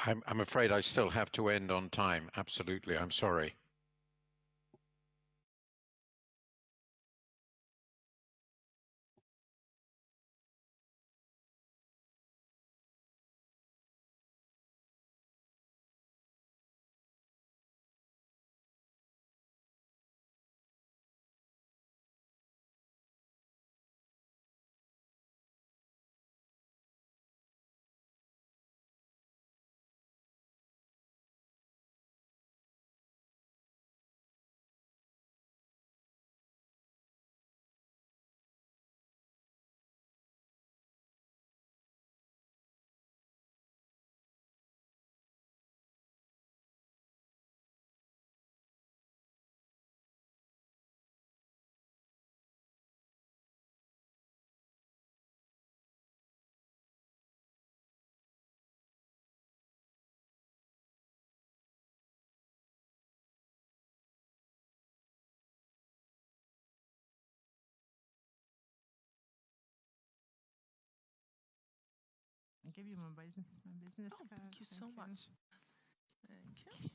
I'm afraid I still have to end on time. Absolutely. I'm sorry. I'll give you my business card. Thank you so much. Thank you.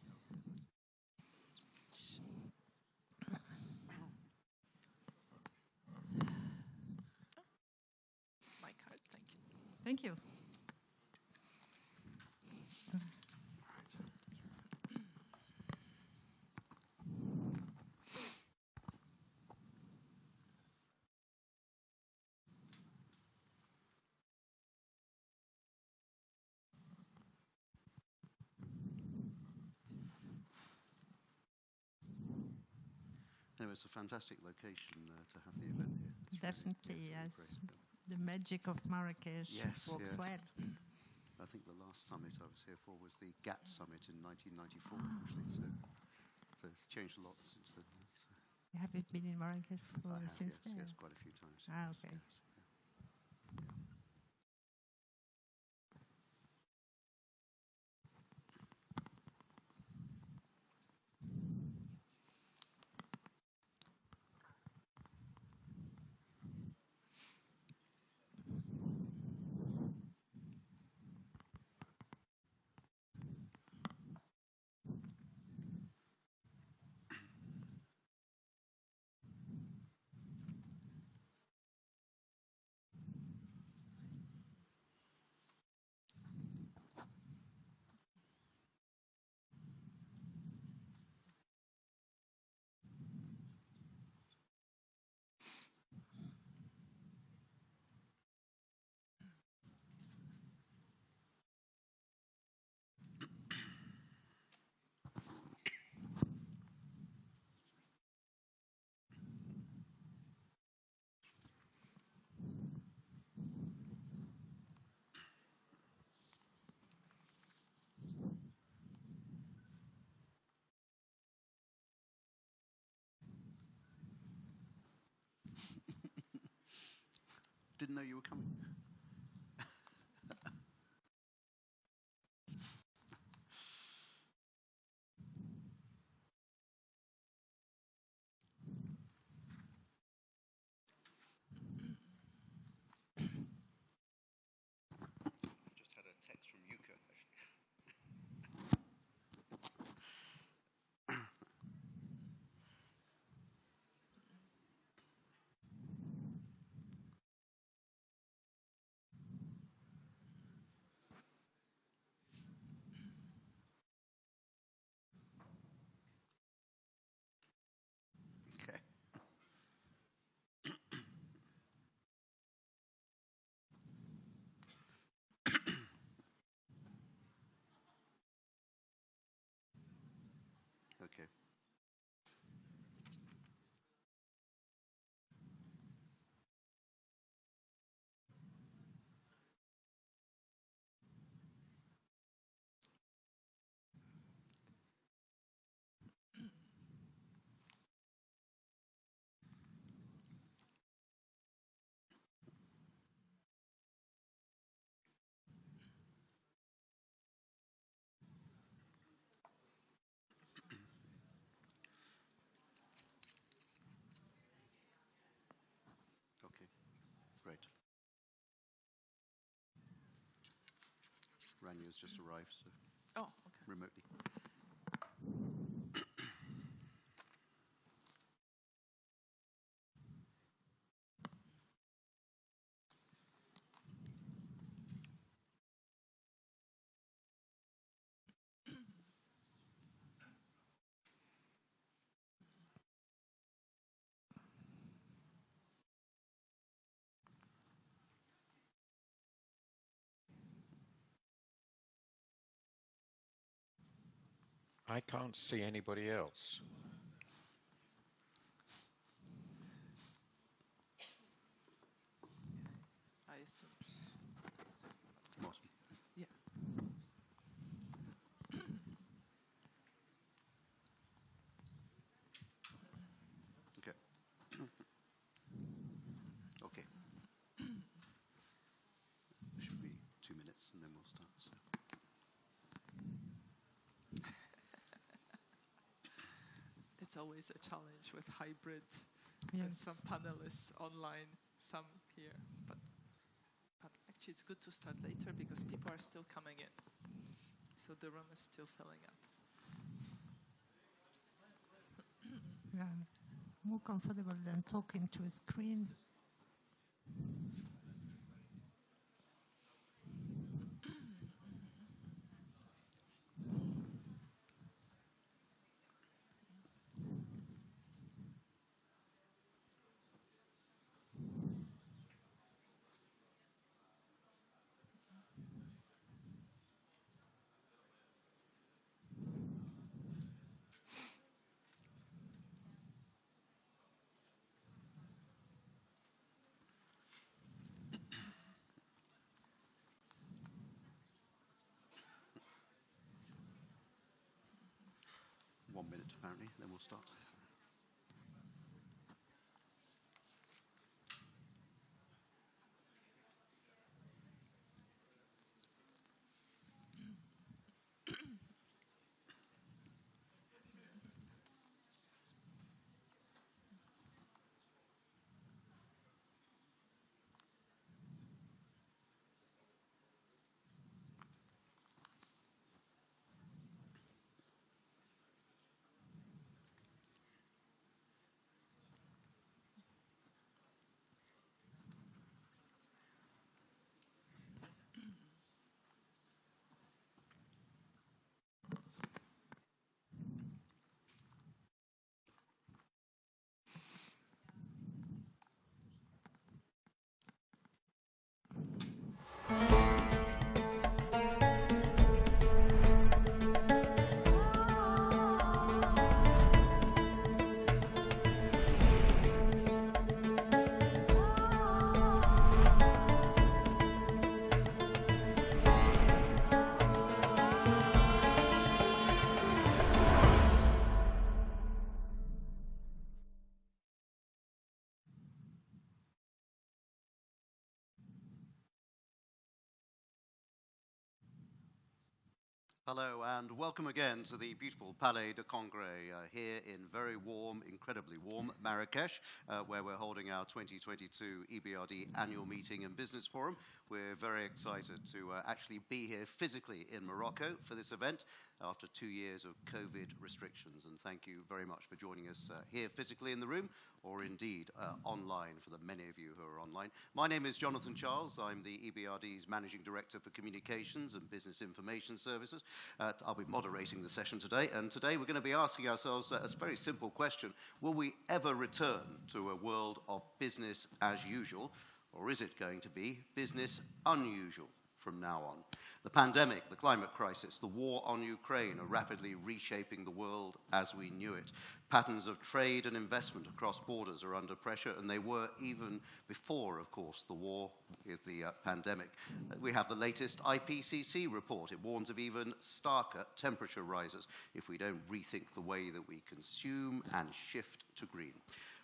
My card, thank you. Thank you. Anyway, it's a fantastic location to have the event here. It's Definitely, really, yes. great. The magic of Marrakesh works yes. well. I think the last summit I was here for was the GATT summit in 1994, actually. So it's changed a lot since then. You haven't been in Marrakesh since then? Yes, quite a few times. Ah, okay. Yes. Didn't know you were coming. Just had a text from Yuka, actually. Okay. Okay. Okay, great. Ranya's just arrived, so. Oh, okay. remotely. I can't see anybody else. I assume. Awesome. Yeah. Okay. Okay. Should be 2 minutes and then we'll start. So. It's always a challenge with hybrid, Yes. with some panelists online, some here. But actually, it's good to start later because people are still coming in. So the room is still filling up. Yeah. More comfortable than talking to a screen. One minute, apparently, then we'll start. Hello and welcome again to the beautiful Palais de Congrès here in very warm, incredibly warm Marrakesh, where we're holding our 2022 EBRD annual meeting and business forum. We're very excited to actually be here physically in Morocco for this event after 2 years of COVID restrictions. And thank you very much for joining us here physically in the room, or indeed online for the many of you who are online. My name is Jonathan Charles. I'm the EBRD's Managing Director for Communications and Business Information Services. I'll be moderating the session today, and today we're going to be asking ourselves a very simple question. Will we ever return to a world of business as usual, or is it going to be business unusual from now on? The pandemic, the climate crisis, the war on Ukraine are rapidly reshaping the world as we knew it. Patterns of trade and investment across borders are under pressure, and they were even before, of course, the war with the pandemic. We have the latest IPCC report. It warns of even starker temperature rises if we don't rethink the way that we consume and shift to green.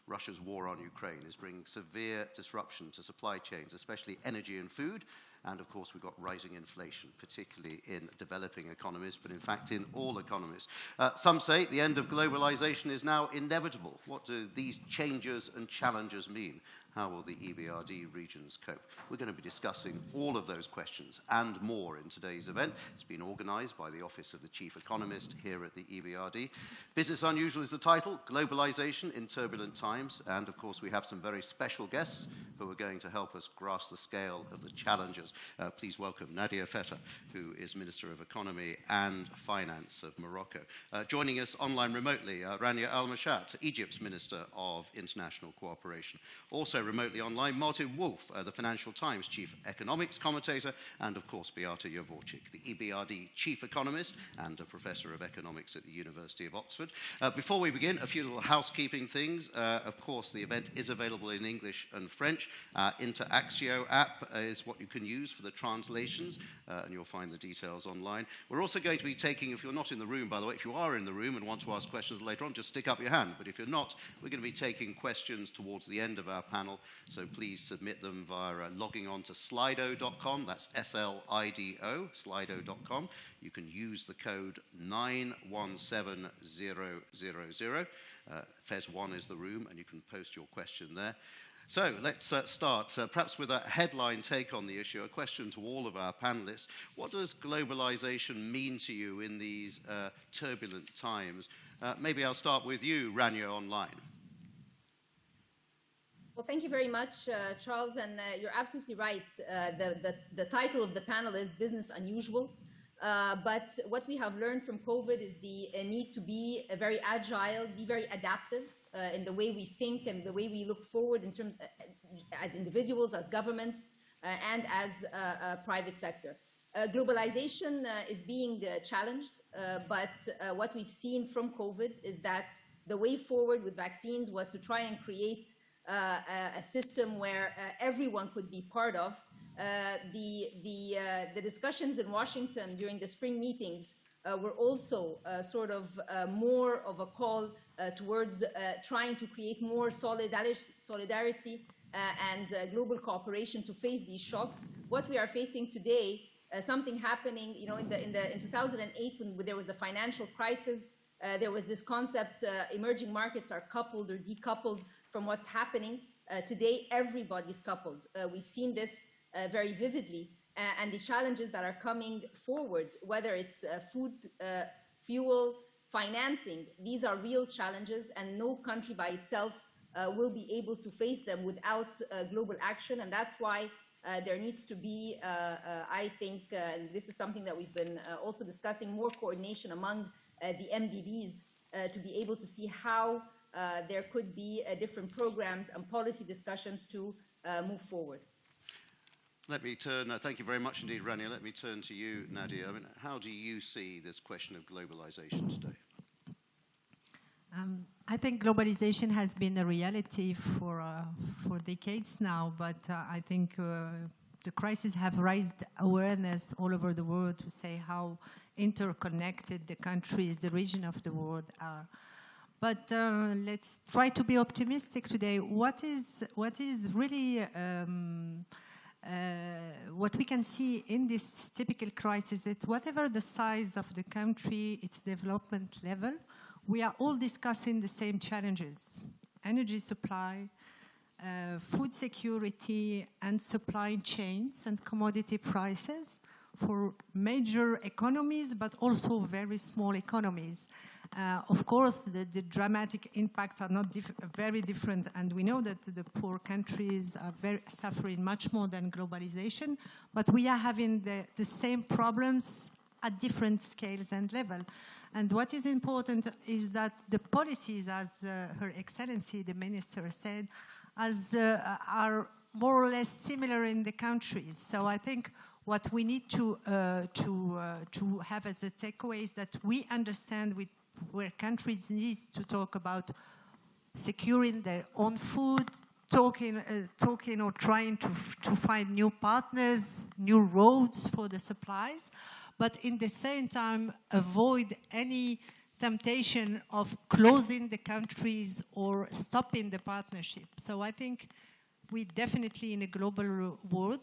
Russia's war on Ukraine is bringing severe disruption to supply chains, especially energy and food. And of course, we've got rising inflation, particularly in developing economies, but in fact in all economies. Some say the end of globalization is now inevitable. What do these changes and challenges mean? How will the EBRD regions cope? We're going to be discussing all of those questions and more in today's event. It's been organized by the Office of the Chief Economist here at the EBRD. Business Unusual is the title, Globalization in Turbulent Times. And of course, we have some very special guests who are going to help us grasp the scale of the challenges. Please welcome Nadia Feta, who is Minister of Economy and Finance of Morocco. Joining us online remotely, Rania Al-Mashat, Egypt's Minister of International Cooperation. Also remotely online, Martin Wolf, the Financial Times Chief Economics Commentator, and of course Beata Javorcik, the EBRD Chief Economist and a Professor of Economics at the University of Oxford. Before we begin, a few little housekeeping things. Of course, the event is available in English and French. Interaxio app is what you can use for the translations, and you'll find the details online. We're also going to be taking, if you're not in the room, by the way, if you are in the room and want to ask questions later on, just stick up your hand. But if you're not, we're going to be taking questions towards the end of our panel, so please submit them via logging on to slido.com. That's S-L-I-D-O, slido.com. You can use the code 917000. FES1 is the room, and you can post your question there. So let's start, perhaps with a headline take on the issue, a question to all of our panelists. What does globalization mean to you in these turbulent times? Maybe I'll start with you, Rania, online. Well, thank you very much, Charles, and you're absolutely right. The title of the panel is Business Unusual, but what we have learned from COVID is the need to be very agile, be very adaptive in the way we think and the way we look forward in terms as individuals, as governments, and as a private sector. Globalization is being challenged, but what we've seen from COVID is that the way forward with vaccines was to try and create a system where everyone could be part of. The discussions in Washington during the spring meetings were also more of a call towards trying to create more solidarity and global cooperation to face these shocks. What we are facing today, something happening, you know, in 2008 when there was the financial crisis, there was this concept, emerging markets are coupled or decoupled from what's happening. Today, everybody's coupled. We've seen this very vividly, and the challenges that are coming forward, whether it's food, fuel, financing, these are real challenges, and no country by itself will be able to face them without global action. And that's why there needs to be, I think, this is something that we've been also discussing, more coordination among the MDBs to be able to see how there could be different programs and policy discussions to move forward. Let me turn, thank you very much indeed, Rania. Let me turn to you, Nadia. I mean, how do you see this question of globalization today? I think globalization has been a reality for decades now, but I think the crisis have raised awareness all over the world to say how interconnected the countries, the region of the world are. But let's try to be optimistic today. What is really what we can see in this typical crisis is whatever the size of the country, its development level, we are all discussing the same challenges: energy supply, food security, and supply chains and commodity prices for major economies, but also very small economies. Of course, the dramatic impacts are not very different, and we know that the poor countries are suffering much more than globalization, but we are having the same problems at different scales and level. And what is important is that the policies, as Her Excellency, the Minister, said, are more or less similar in the countries. So I think what we need to have as a takeaway is that we understand where countries need to talk about securing their own food, talking or trying to find new partners, new roads for the supplies, but in the same time avoid any temptation of closing the countries or stopping the partnership. So I think we definitely in a global world.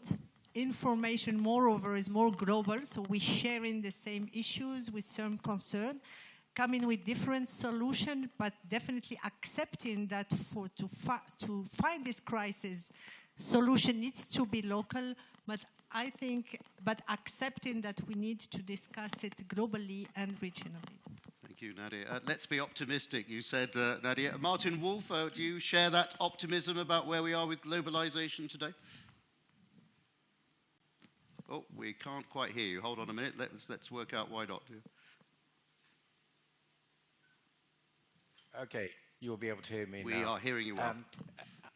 Information, moreover, is more global, so we're sharing the same issues with some concern. coming with different solutions, but definitely accepting that to find this crisis, solution needs to be local, but accepting that we need to discuss it globally and regionally. Thank you, Nadia. Let's be optimistic, you said, Nadia. Martin Wolf, do you share that optimism about where we are with globalization today? Oh, we can't quite hear you. Hold on a minute. Let's work out why not. Okay, you'll be able to hear me now. We are hearing you well.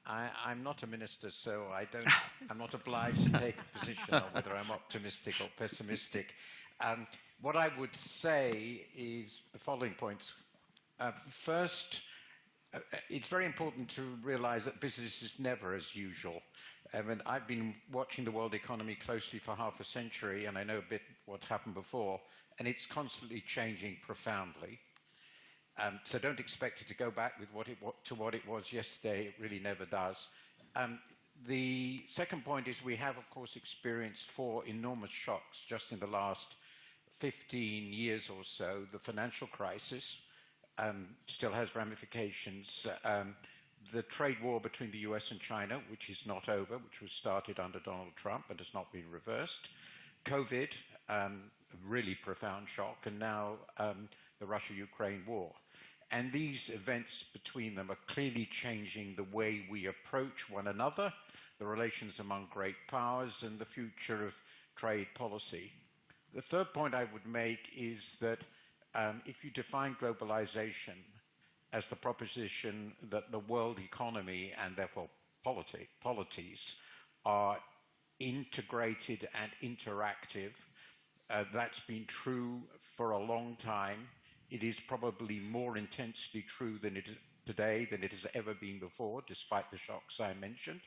I'm not a minister, so I'm not obliged to take a position on whether I'm optimistic or pessimistic. What I would say is the following points. First, it's very important to realize that business is never as usual. I've been watching the world economy closely for half a century, and I know a bit what's happened before, and it's constantly changing profoundly. So don't expect it to go back with to what it was yesterday. It really never does. The second point is we have, of course, experienced 4 enormous shocks just in the last 15 years or so. The financial crisis still has ramifications. The trade war between the US and China, which is not over, which was started under Donald Trump and has not been reversed. COVID, a really profound shock, and now the Russia-Ukraine war. And these events between them are clearly changing the way we approach one another, the relations among great powers, and the future of trade policy. The third point I would make is that if you define globalization as the proposition that the world economy and therefore polities are integrated and interactive, that's been true for a long time. It is probably more intensely true than it is today than it has ever been before, despite the shocks I mentioned.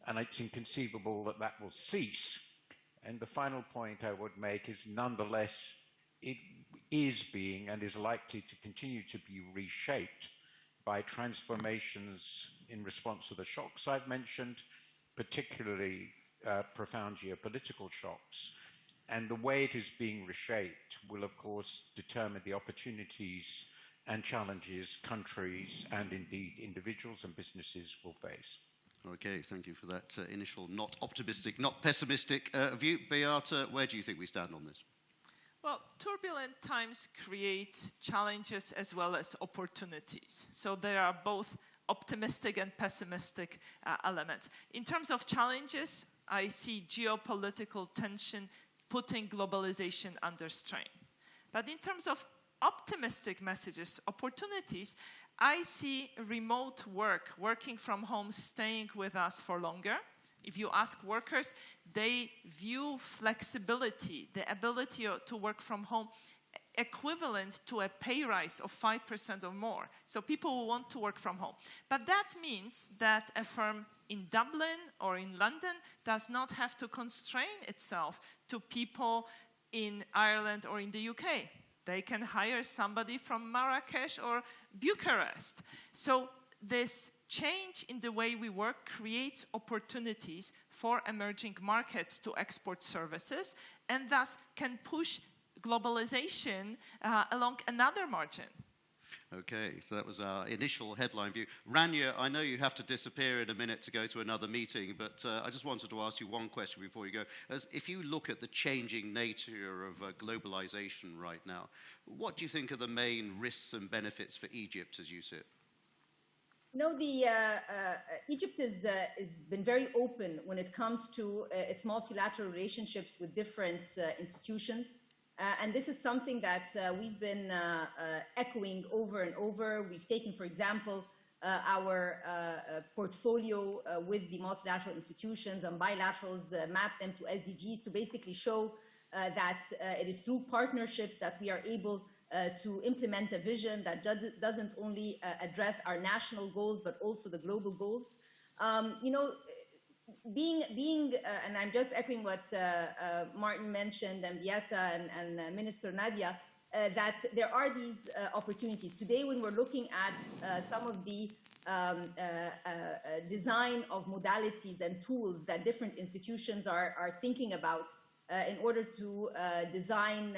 And it's inconceivable that that will cease. And the final point I would make is, nonetheless, it is being and is likely to continue to be reshaped by transformations in response to the shocks I've mentioned, particularly profound geopolitical shocks. And the way it is being reshaped will, of course, determine the opportunities and challenges countries and indeed individuals and businesses will face. Okay, thank you for that initial not optimistic, not pessimistic view. Beata, where do you think we stand on this? Well, turbulent times create challenges as well as opportunities. So there are both optimistic and pessimistic elements. In terms of challenges, I see geopolitical tension putting globalization under strain. But in terms of optimistic messages, opportunities, I see remote work, working from home, staying with us for longer. If you ask workers, they view flexibility, the ability to work from home, equivalent to a pay rise of 5% or more. So people will want to work from home. But that means that a firm in Dublin or in London does not have to constrain itself to people in Ireland or in the UK. They can hire somebody from Marrakesh or Bucharest. So this change in the way we work creates opportunities for emerging markets to export services and thus can push globalization along another margin. Okay, so that was our initial headline view. Rania, I know you have to disappear in a minute to go to another meeting, but I just wanted to ask you one question before you go. If you look at the changing nature of globalization right now, what do you think are the main risks and benefits for Egypt as you see it? No, Egypt has been very open when it comes to its multilateral relationships with different institutions. And this is something that we've been echoing over and over. We've taken, for example, our portfolio with the multilateral institutions and bilaterals, mapped them to SDGs to basically show that it is through partnerships that we are able to implement a vision that doesn't only address our national goals, but also the global goals. You know, and I'm just echoing what Martin mentioned and Beata and Minister Nadia, that there are these opportunities. Today, when we're looking at some of the design of modalities and tools that different institutions are thinking about in order to design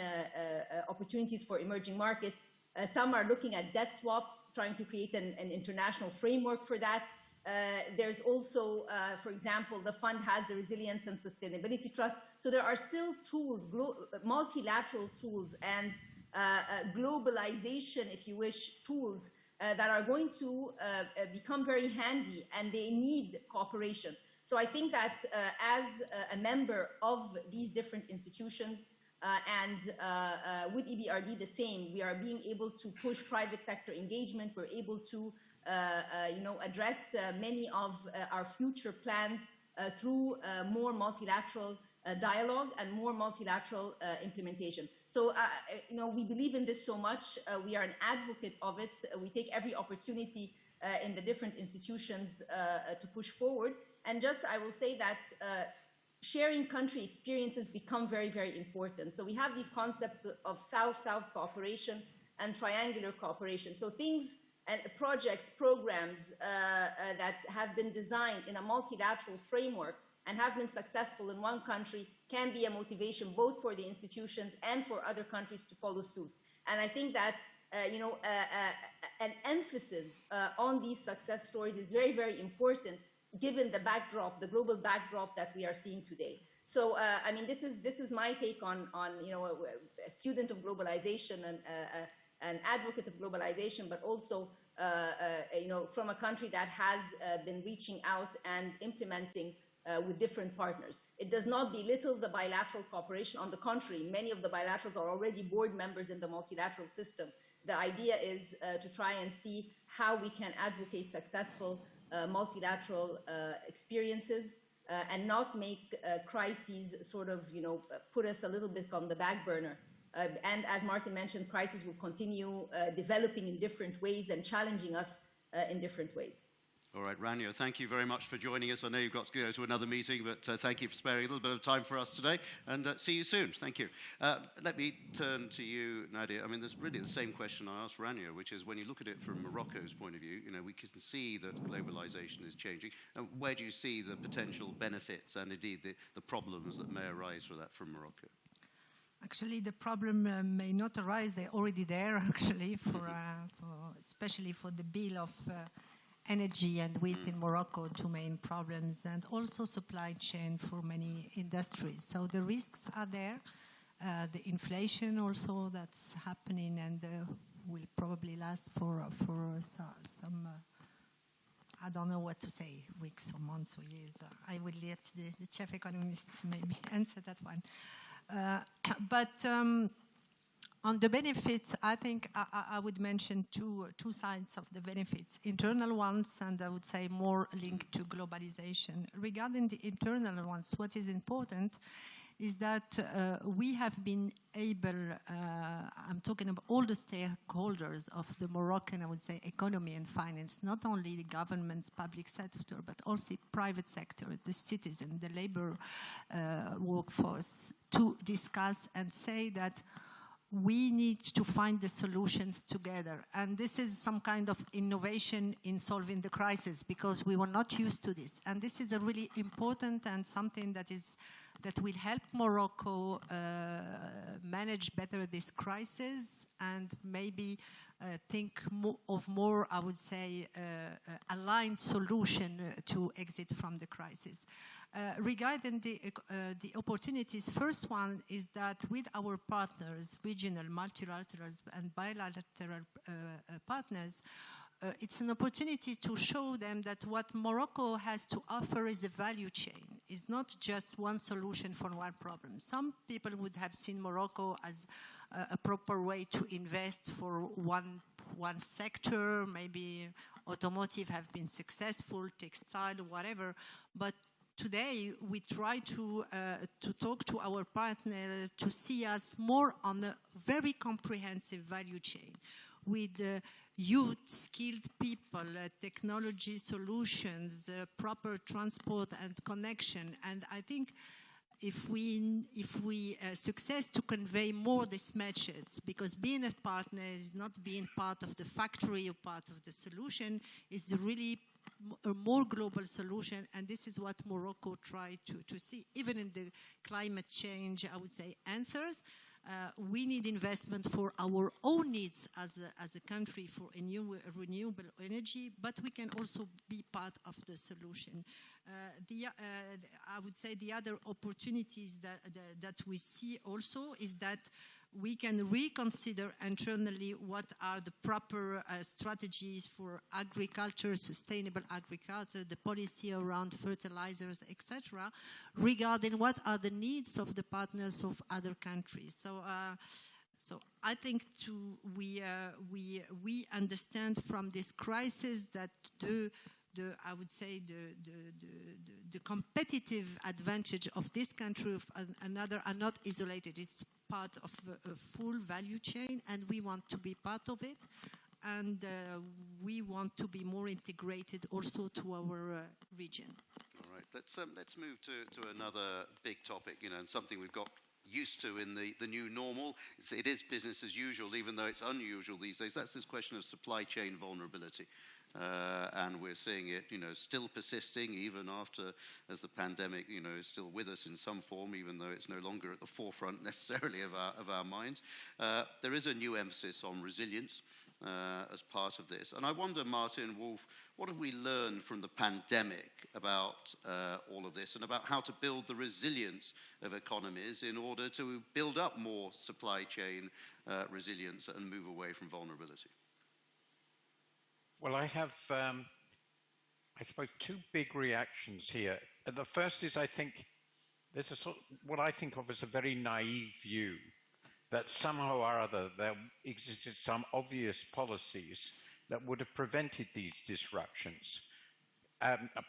opportunities for emerging markets, Some are looking at debt swaps, trying to create an international framework for that. There's also, for example, the fund has the Resilience and Sustainability Trust. So there are still tools, multilateral tools and globalization, if you wish, tools that are going to become very handy, and they need cooperation. So I think that as a member of these different institutions, and with EBRD the same, we are being able to push private sector engagement. We're able to address many of our future plans through more multilateral dialogue and more multilateral implementation. So, we believe in this so much. We are an advocate of it. We take every opportunity in the different institutions to push forward. And just, I will say that sharing country experiences become very, very important. So we have these concepts of South-South cooperation and triangular cooperation. So things and projects, programs that have been designed in a multilateral framework and have been successful in one country can be a motivation both for the institutions and for other countries to follow suit. And I think that an emphasis on these success stories is very, very important, given the backdrop, the global backdrop that we are seeing today. So, I mean, this is my take on a student of globalization and an advocate of globalization, but also, from a country that has been reaching out and implementing with different partners. It does not belittle the bilateral cooperation. On the contrary, many of the bilaterals are already board members in the multilateral system. The idea is to try and see how we can advocate successful multilateral experiences and not make crises sort of, put us a little bit on the back burner. And as Martin mentioned, crises will continue developing in different ways and challenging us in different ways. All right, Rania, thank you very much for joining us. I know you've got to go to another meeting, but thank you for sparing a little bit of time for us today, and see you soon. Thank you. Let me turn to you, Nadia. I mean, there's really the same question I asked Rania, which is when you look at it from Morocco's point of view, we can see that globalization is changing. And where do you see the potential benefits and indeed the problems that may arise for that from Morocco? Actually, the problem may not arise. They're already there, actually, especially for the bill of energy and wheat in Morocco, two main problems, and also supply chain for many industries. So the risks are there. The inflation also that's happening and will probably last for some, I don't know what to say, weeks or months or years. I will let the chief economist maybe answer that one. But on the benefits, I think I would mention two sides of the benefits, internal ones and I would say more linked to globalization. Regarding the internal ones, what is important is that we have been able, I'm talking about all the stakeholders of the Moroccan, I would say, economy and finance, not only the government's public sector, but also private sector, the citizen, the labor workforce, to discuss and say that we need to find the solutions together. And this is some kind of innovation in solving the crisis, because we were not used to this. And this is a really important and something that will help Morocco manage better this crisis and maybe think of more, I would say, aligned solution to exit from the crisis. Regarding the opportunities, first one is that with our partners, regional, multilateral and bilateral partners, it's an opportunity to show them that what Morocco has to offer is a value chain. It's not just one solution for one problem. Some people would have seen Morocco as a proper way to invest for one sector, maybe automotive have been successful, textile, whatever, but today, we try to talk to our partners to see us more on a very comprehensive value chain with youth, skilled people, technology solutions, proper transport and connection. And I think if we success to convey more this message, because being a partner is not being part of the factory or part of the solution, is really a more global solution, and this is what Morocco tried to see, even in the climate change, I would say, answers. We need investment for our own needs as a country for a new renewable energy, but we can also be part of the solution. I would say the other opportunities that we see also is that we can reconsider internally what are the proper strategies for agriculture, sustainable agriculture, the policy around fertilizers, etc., regarding what are the needs of the partners of other countries. So I think we understand from this crisis that I would say the competitive advantage of this country of another are not isolated. It's part of a full value chain, and we want to be part of it, and we want to be more integrated also to our region. All right, let's move to another big topic, and something we've got used to in the new normal. It is business as usual, even though it's unusual these days. That's this question of supply chain vulnerability. And we're seeing it, still persisting even after, as the pandemic, is still with us in some form, even though it's no longer at the forefront necessarily of our minds. There is a new emphasis on resilience as part of this. And I wonder, Martin Wolf, what have we learned from the pandemic about all of this and about how to build the resilience of economies in order to build up more supply chain resilience and move away from vulnerability? Well, I have, I suppose, two big reactions here. The first is, I think, there's a sort of, what I think of as a very naive view that somehow or other there existed some obvious policies that would have prevented these disruptions.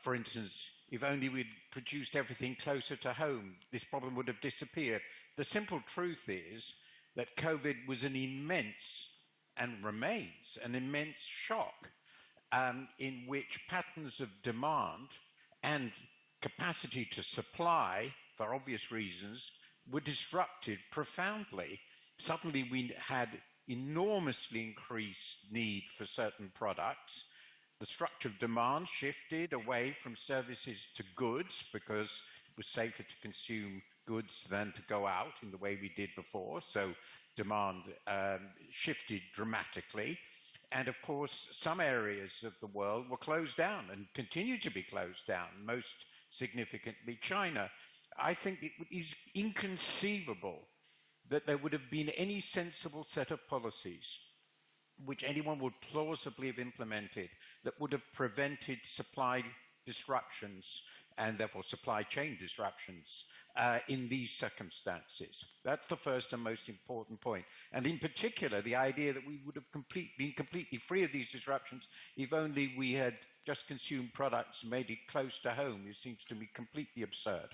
For instance, if only we'd produced everything closer to home, this problem would have disappeared. The simple truth is that COVID was an immense, and remains an immense shock, in which patterns of demand and capacity to supply, for obvious reasons, were disrupted profoundly. Suddenly we had enormously increased need for certain products. The structure of demand shifted away from services to goods because it was safer to consume goods than to go out in the way we did before. So demand shifted dramatically. And of course, some areas of the world were closed down and continue to be closed down, most significantly China. I think it is inconceivable that there would have been any sensible set of policies which anyone would plausibly have implemented that would have prevented supply disruptions and therefore supply chain disruptions in these circumstances. That's the first and most important point. And in particular, the idea that we would have been completely free of these disruptions if only we had just consumed products and made it close to home, it seems to me completely absurd.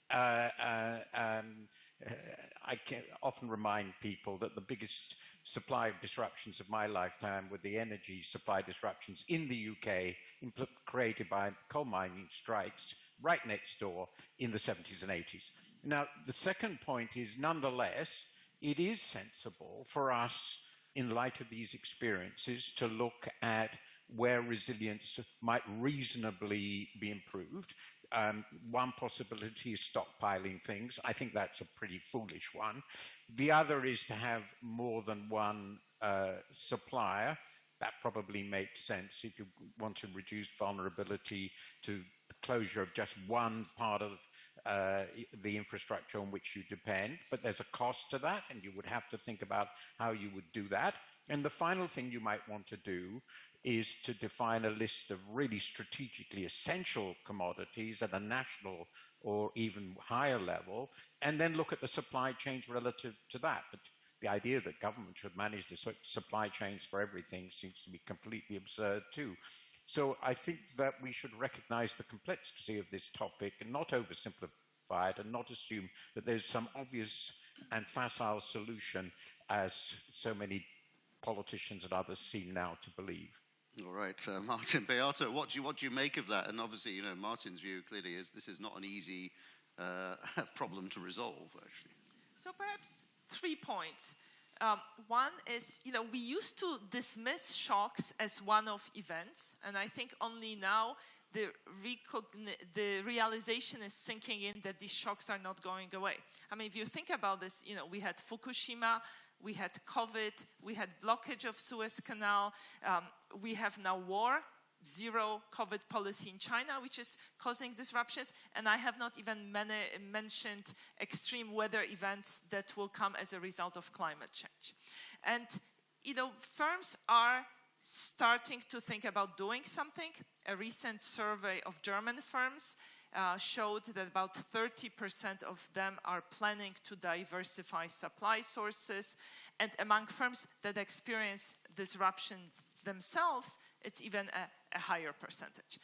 I can often remind people that the biggest supply disruptions of my lifetime were the energy supply disruptions in the UK created by coal mining strikes right next door in the 70s and 80s. Now, the second point is, nonetheless, it is sensible for us, in light of these experiences, to look at where resilience might reasonably be improved. One possibility is stockpiling things. I think that's a pretty foolish one. The other is to have more than one supplier. That probably makes sense if you want to reduce vulnerability to the closure of just one part of the infrastructure on which you depend. But there's a cost to that, and you would have to think about how you would do that. And the final thing you might want to do is to define a list of really strategically essential commodities at a national or even higher level, and then look at the supply chains relative to that. But the idea that government should manage the supply chains for everything seems to be completely absurd too. So I think that we should recognize the complexity of this topic and not oversimplify it and not assume that there's some obvious and facile solution, as so many politicians and others seem now to believe. All right, Martin, Beata, what do you make of that? And obviously, Martin's view clearly is this is not an easy problem to resolve, actually. So perhaps 3 points. One is, we used to dismiss shocks as one-off events, and I think only now the realization is sinking in that these shocks are not going away. I mean, if you think about this, we had Fukushima, we had COVID, we had blockage of Suez Canal, we have now war, zero COVID policy in China, which is causing disruptions, and I have not even mentioned extreme weather events that will come as a result of climate change. And, firms are starting to think about doing something. A recent survey of German firms showed that about 30% of them are planning to diversify supply sources, and among firms that experience disruptions themselves, it's even a higher percentage.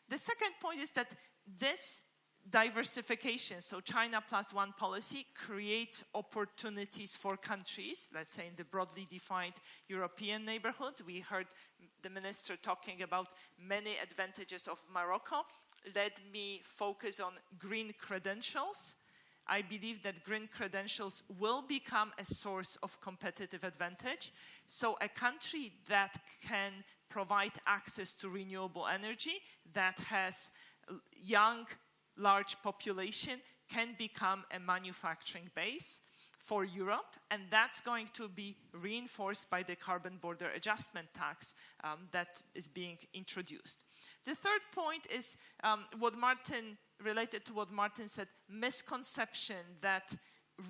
The second point is that this diversification, so China plus one policy, creates opportunities for countries, let's say in the broadly defined European neighborhood. We heard the minister talking about many advantages of Morocco. Let me focus on green credentials. I believe that green credentials will become a source of competitive advantage. So a country that can provide access to renewable energy, that has young, large population, can become a manufacturing base for Europe, and that's going to be reinforced by the carbon border adjustment tax that is being introduced. The third point is related to what Martin said, misconception that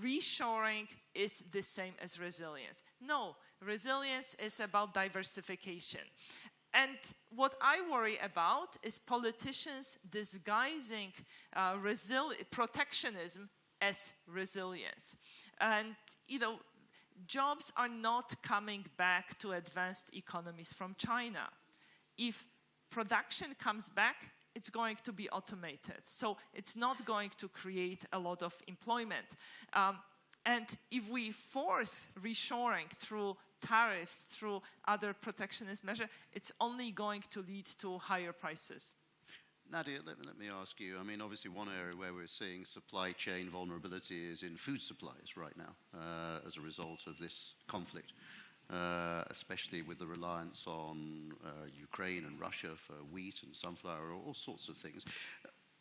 reshoring is the same as resilience. No, resilience is about diversification. And what I worry about is politicians disguising protectionism as resilience. And, jobs are not coming back to advanced economies from China. If production comes back, it's going to be automated. So it's not going to create a lot of employment. And if we force reshoring through tariffs, through other protectionist measures, it's only going to lead to higher prices. Nadia, let me ask you, I mean, obviously one area where we're seeing supply chain vulnerability is in food supplies right now as a result of this conflict, especially with the reliance on Ukraine and Russia for wheat and sunflower, all sorts of things.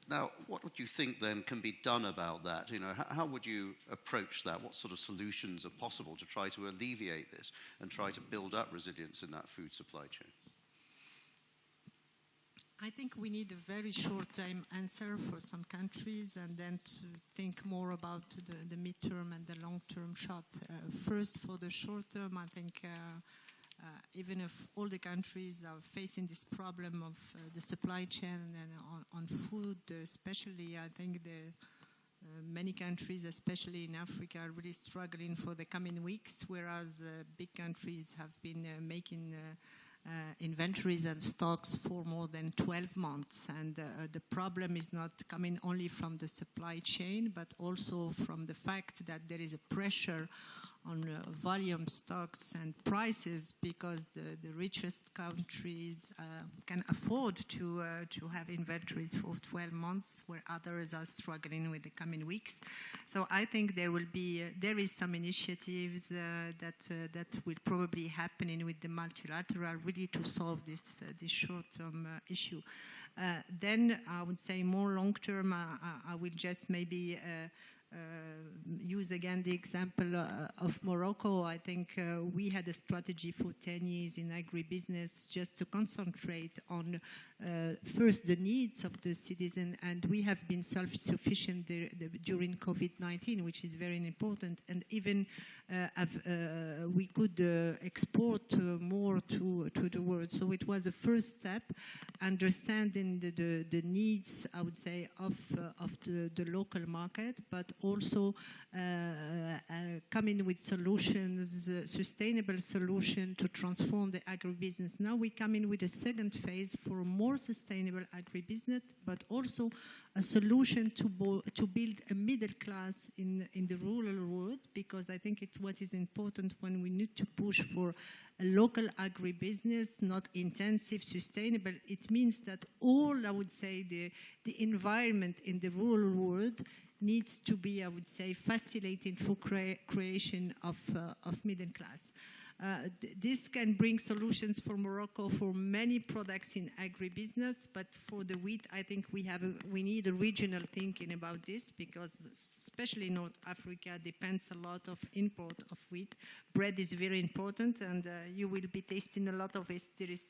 Now, what would you think then can be done about that? How would you approach that? What sort of solutions are possible to try to alleviate this and try to build up resilience in that food supply chain? I think we need a very short-term answer for some countries and then to think more about the midterm and the long-term shot. First, for the short term, I think even if all the countries are facing this problem of the supply chain and on food, especially, I think many countries, especially in Africa, are really struggling for the coming weeks, whereas big countries have been making inventories and stocks for more than 12 months. And the problem is not coming only from the supply chain, but also from the fact that there is a pressure on volume, stocks, and prices, because the richest countries can afford to have inventories for 12 months, where others are struggling with the coming weeks. So I think there is some initiatives that will probably happen with the multilateral, really to solve this short-term issue. Then I would say more long-term, I will just maybe use again the example of Morocco. I think we had a strategy for 10 years in agribusiness just to concentrate on first the needs of the citizen, and we have been self-sufficient during COVID-19, which is very important, and even we could export more to the world. So it was a first step, understanding the needs, I would say, of the local market, but also coming with solutions, sustainable solution to transform the agribusiness. Now we come in with a second phase for a more sustainable agribusiness, but also a solution to build a middle class in the rural world, because I think what is important when we need to push for a local agribusiness, not intensive, sustainable. It means that all, I would say, the environment in the rural world needs to be, I would say, facilitating for creation of middle class. This can bring solutions for Morocco for many products in agribusiness, but for the wheat, I think we need a regional thinking about this, because especially North Africa depends a lot of import of wheat. Bread is very important, and you will be tasting a lot of it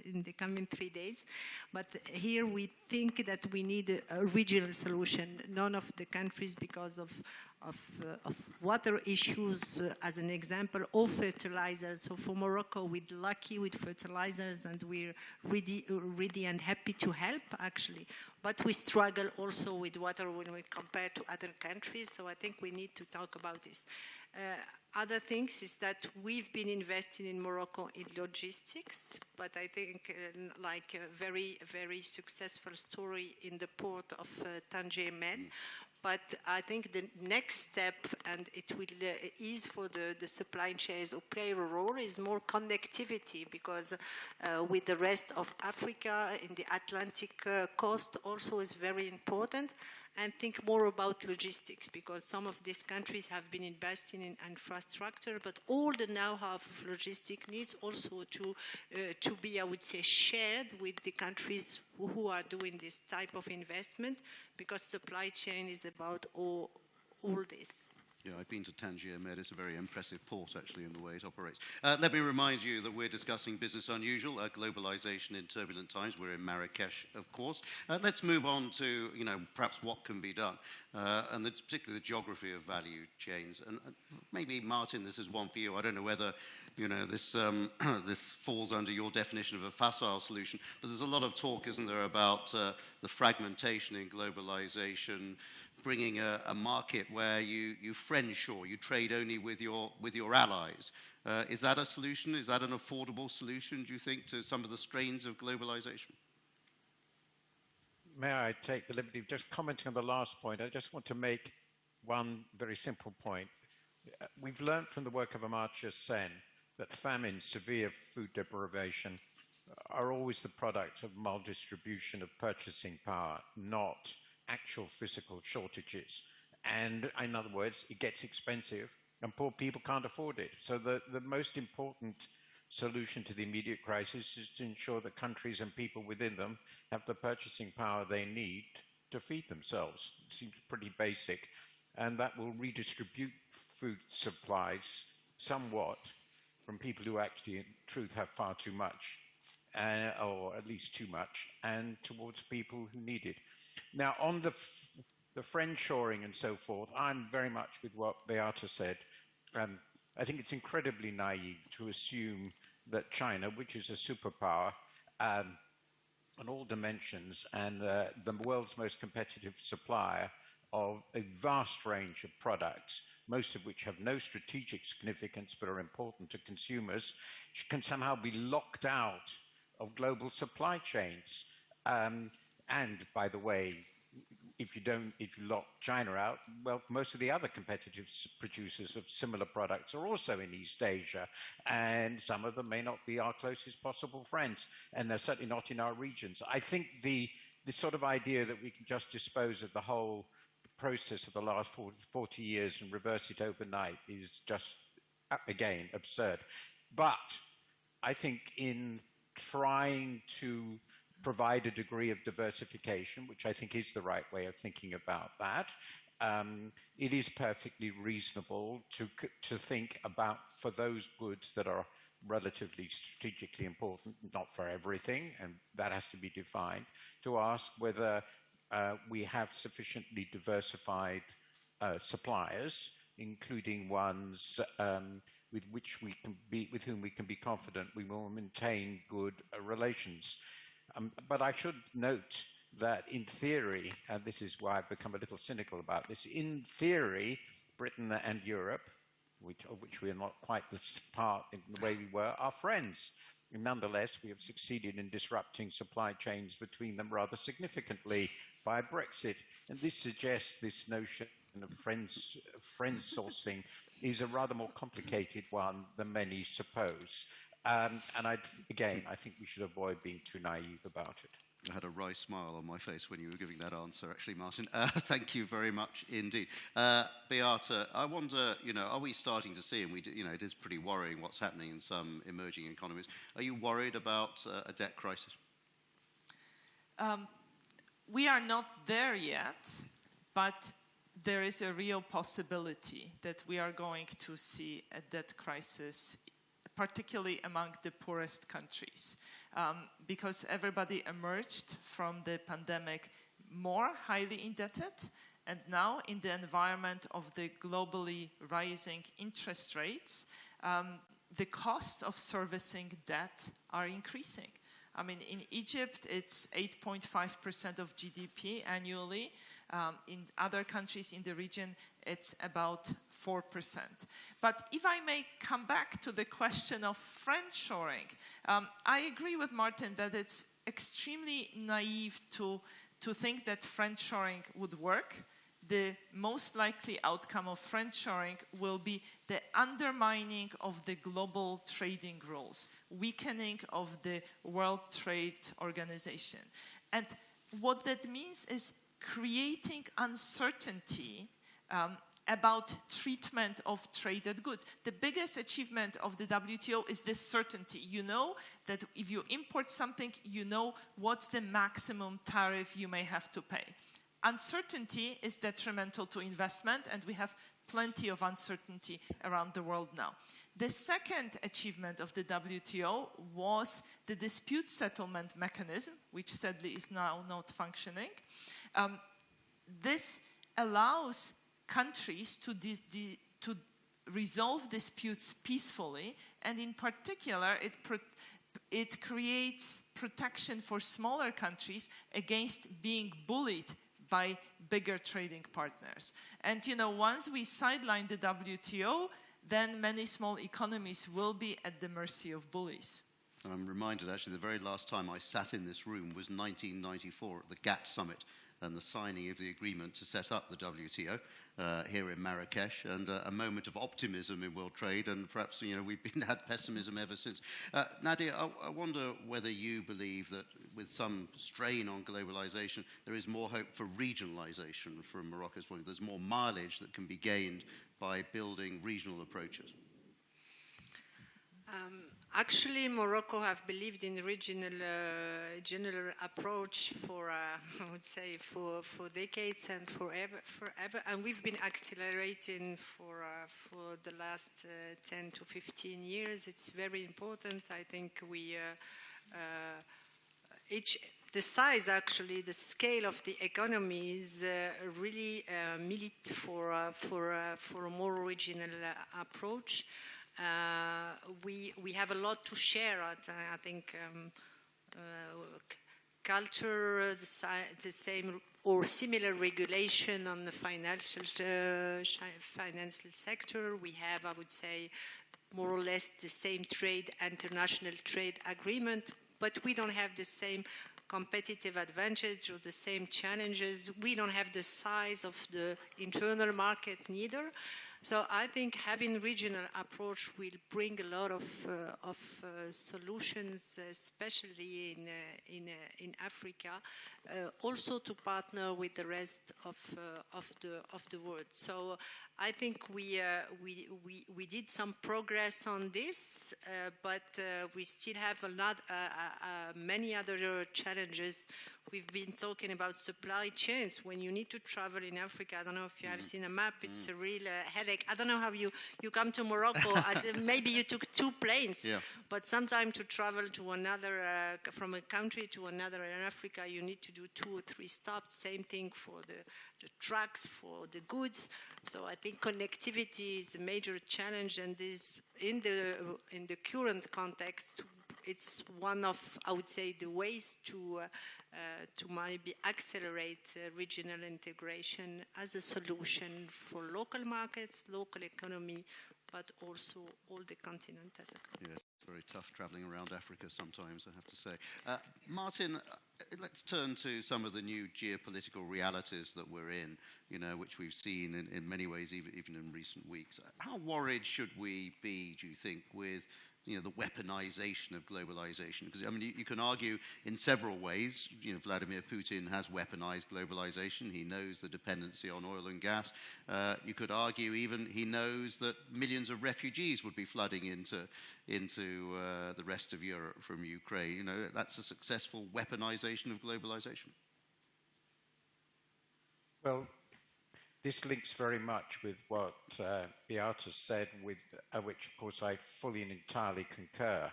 in the coming 3 days. But here we think that we need a regional solution. None of the countries, because of water issues, as an example, or fertilizers. So for Morocco, we're lucky with fertilizers, and we're ready and happy to help, actually. But we struggle also with water when we compare to other countries, so I think we need to talk about this. Other things is that we've been investing in Morocco in logistics, but I think like a very, very successful story in the port of Tangier Med. But I think the next step, and it will ease for the supply chains or play a role, is more connectivity, because with the rest of Africa in the Atlantic coast also is very important. And think more about logistics, because some of these countries have been investing in infrastructure, but all the know-how of logistics needs also to be, I would say, shared with the countries who are doing this type of investment, because supply chain is about all this. Yeah, I've been to Tangier Med. It's a very impressive port, actually, in the way it operates. Let me remind you that we're discussing Business Unusual, globalization in turbulent times. We're in Marrakesh, of course. Let's move on to, perhaps what can be done, and particularly the geography of value chains. And maybe, Martin, this is one for you. I don't know whether this falls under your definition of a facile solution, but there's a lot of talk, isn't there, about the fragmentation in globalization, bringing a market where you friendshore, you trade only with your allies. Is that a solution? Is that an affordable solution, do you think, to some of the strains of globalization? May I take the liberty of just commenting on the last point? I just want to make one very simple point. We've learned from the work of Amartya Sen that famine, severe food deprivation, are always the product of maldistribution of purchasing power, not actual physical shortages. And in other words, it gets expensive and poor people can't afford it. So the most important solution to the immediate crisis is to ensure that countries and people within them have the purchasing power they need to feed themselves. It seems pretty basic. And that will redistribute food supplies somewhat from people who actually, in truth, have far too much, or at least too much, and towards people who need it. Now, on the friendshoring and so forth, I'm very much with what Beata said. I think it's incredibly naive to assume that China, which is a superpower on all dimensions and the world's most competitive supplier of a vast range of products, most of which have no strategic significance but are important to consumers, can somehow be locked out of global supply chains. And by the way, if you lock China out, well, most of the other competitive producers of similar products are also in East Asia, and some of them may not be our closest possible friends, and they're certainly not in our regions. I think the sort of idea that we can just dispose of the whole process of the last 40 years and reverse it overnight is just, again, absurd. But I think in trying to provide a degree of diversification, which I think is the right way of thinking about that, it is perfectly reasonable to think about, for those goods that are relatively strategically important, not for everything, and that has to be defined, to ask whether we have sufficiently diversified suppliers, including ones with whom we can be confident we will maintain good relations. But I should note that in theory, and this is why I've become a little cynical about this, in theory, Britain and Europe, of which we are not quite the part in the way we were, are friends. And nonetheless, we have succeeded in disrupting supply chains between them rather significantly by Brexit. And this suggests this notion of friends sourcing is a rather more complicated one than many suppose. And again, I think we should avoid being too naive about it. I had a wry smile on my face when you were giving that answer, actually, Martin. Thank you very much indeed. Beata, I wonder, are we starting to see, and it is pretty worrying what's happening in some emerging economies. Are you worried about a debt crisis? We are not there yet, but there is a real possibility that we are going to see a debt crisis, particularly among the poorest countries, because everybody emerged from the pandemic more highly indebted, and now in the environment of the globally rising interest rates, the costs of servicing debt are increasing. I mean, in Egypt, it's 8.5% of GDP annually. In other countries in the region, it's about 4%. But if I may come back to the question of friendshoring, I agree with Martin that it's extremely naive to think that friendshoring would work. The most likely outcome of friendshoring will be the undermining of the global trading rules, weakening of the World Trade Organization. And what that means is creating uncertainty about treatment of traded goods. The biggest achievement of the WTO is this certainty. You know that if you import something, you know what's the maximum tariff you may have to pay. Uncertainty is detrimental to investment, and we have plenty of uncertainty around the world now. The second achievement of the WTO was the dispute settlement mechanism, which sadly is now not functioning. This allows countries to resolve disputes peacefully, and in particular, it creates protection for smaller countries against being bullied by bigger trading partners. And once we sideline the WTO, then many small economies will be at the mercy of bullies. And I'm reminded, actually, the very last time I sat in this room was 1994 at the GATT summit and the signing of the agreement to set up the WTO here in Marrakesh, and a moment of optimism in world trade, and perhaps we've had pessimism ever since. Nadia, I wonder whether you believe that with some strain on globalization, there is more hope for regionalization from Morocco's point of view. There's more mileage that can be gained by building regional approaches. Actually, Morocco have believed in regional general approach for, I would say, for decades and forever, and we've been accelerating for the last 10 to 15 years. It's very important. I think the size, actually, the scale of the economy is really millet for a more regional approach. We have a lot to share. I think culture, the same or similar regulation on the financial sector. We have, I would say, more or less the same international trade agreement, but we don't have the same competitive advantage or the same challenges. We don't have the size of the internal market neither. So I think having regional approach will bring a lot of solutions, especially in Africa, also to partner with the rest of the world. So I think we did some progress on this, but we still have many other challenges. We've been talking about supply chains. When you need to travel in Africa, I don't know if you have seen a map, it's a real headache. I don't know how you come to Morocco. Maybe you took 2 planes, but sometimes to travel to another, from a country to another in Africa, you need to do 2 or 3 stops. Same thing for the trucks, for the goods. So I think connectivity is a major challenge, and this in the current context, it's one of, I would say, the ways to maybe accelerate regional integration as a solution for local markets, local economy, but also all the continent as a whole. Yes, it's very tough traveling around Africa sometimes, I have to say. Martin, let's turn to some of the new geopolitical realities that we're in, which we've seen in many ways, even in recent weeks. How worried should we be, do you think, with the weaponization of globalization? Because, I mean, you can argue in several ways. Vladimir Putin has weaponized globalization. He knows the dependency on oil and gas. You could argue even he knows that millions of refugees would be flooding into the rest of Europe from Ukraine. That's a successful weaponization of globalization. Well, this links very much with what Beata said, with which, of course, I fully and entirely concur.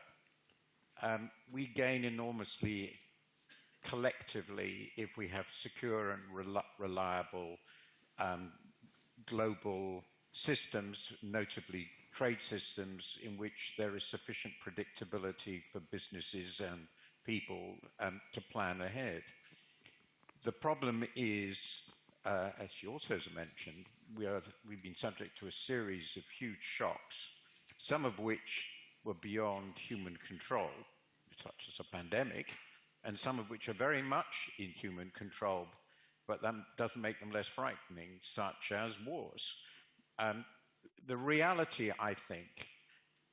We gain enormously collectively if we have secure and reliable global systems, notably trade systems, in which there is sufficient predictability for businesses and people to plan ahead. The problem is, as she also has mentioned, we've been subject to a series of huge shocks, some of which were beyond human control, such as a pandemic, and some of which are very much in human control, but that doesn't make them less frightening, such as wars. The reality, I think,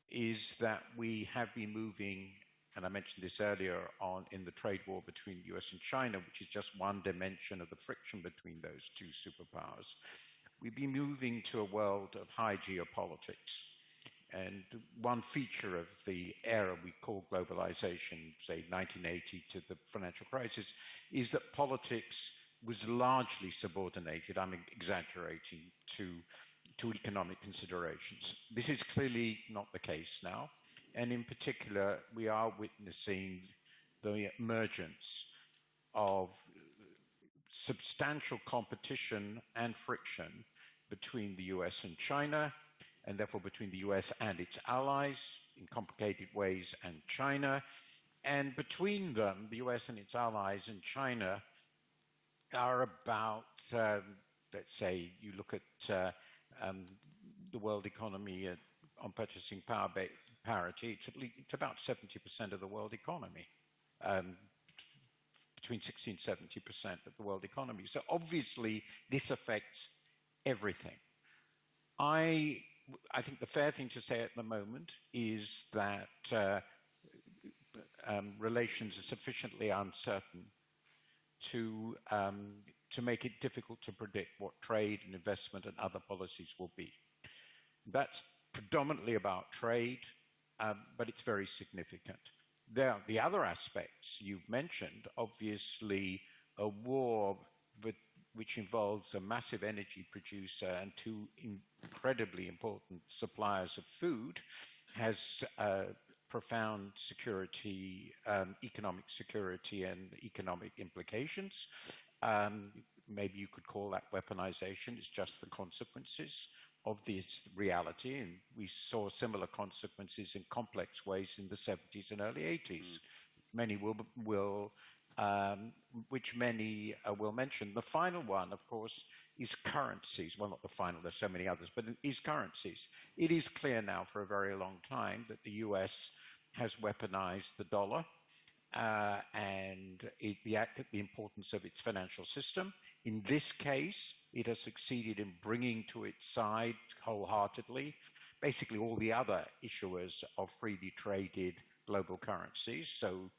is that we have been moving, and I mentioned this earlier on, in the trade war between the US and China, which is just one dimension of the friction between those two superpowers. We've been moving to a world of high geopolitics. And one feature of the era we call globalization, say 1980 to the financial crisis, is that politics was largely subordinated, I'm exaggerating, to economic considerations. This is clearly not the case now. And in particular, we are witnessing the emergence of substantial competition and friction between the US and China, and therefore between the US and its allies in complicated ways, and China. And between them, the US and its allies and China are about, let's say, you look at the world economy on purchasing power parity, it's about 70% of the world economy, between 60 and 70% of the world economy. So obviously, this affects everything. I think the fair thing to say at the moment is that relations are sufficiently uncertain to make it difficult to predict what trade and investment and other policies will be. That's predominantly about trade, but it's very significant. The other aspects you've mentioned, obviously a war which involves a massive energy producer and two incredibly important suppliers of food, has profound security, economic security and economic implications. Maybe you could call that weaponization. It's just the consequences of this reality, and we saw similar consequences in complex ways in the 70s and early 80s. Many which many will mention. The final one, of course, is currencies. Well, not the final, there's so many others, but it is currencies. It is clear now for a very long time that the US has weaponized the dollar and the importance of its financial system. In this case, it has succeeded in bringing to its side wholeheartedly basically all the other issuers of freely traded global currencies. So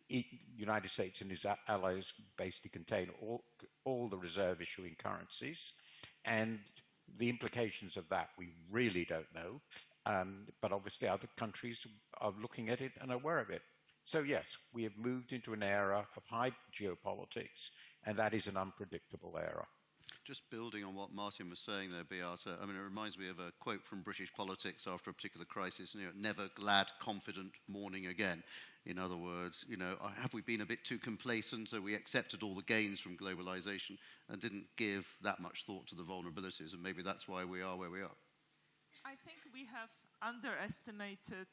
the United States and its allies basically contain all the reserve issuing currencies. And the implications of that we really don't know. But obviously other countries are looking at it and aware of it. So yes, we have moved into an era of high geopolitics, and that is an unpredictable era. Just building on what Martin was saying there, Beata, I mean, it reminds me of a quote from British politics after a particular crisis, never glad, confident, mourning again. In other words, have we been a bit too complacent, so we accepted all the gains from globalization and didn't give that much thought to the vulnerabilities, and maybe that's why we are where we are? I think we have underestimated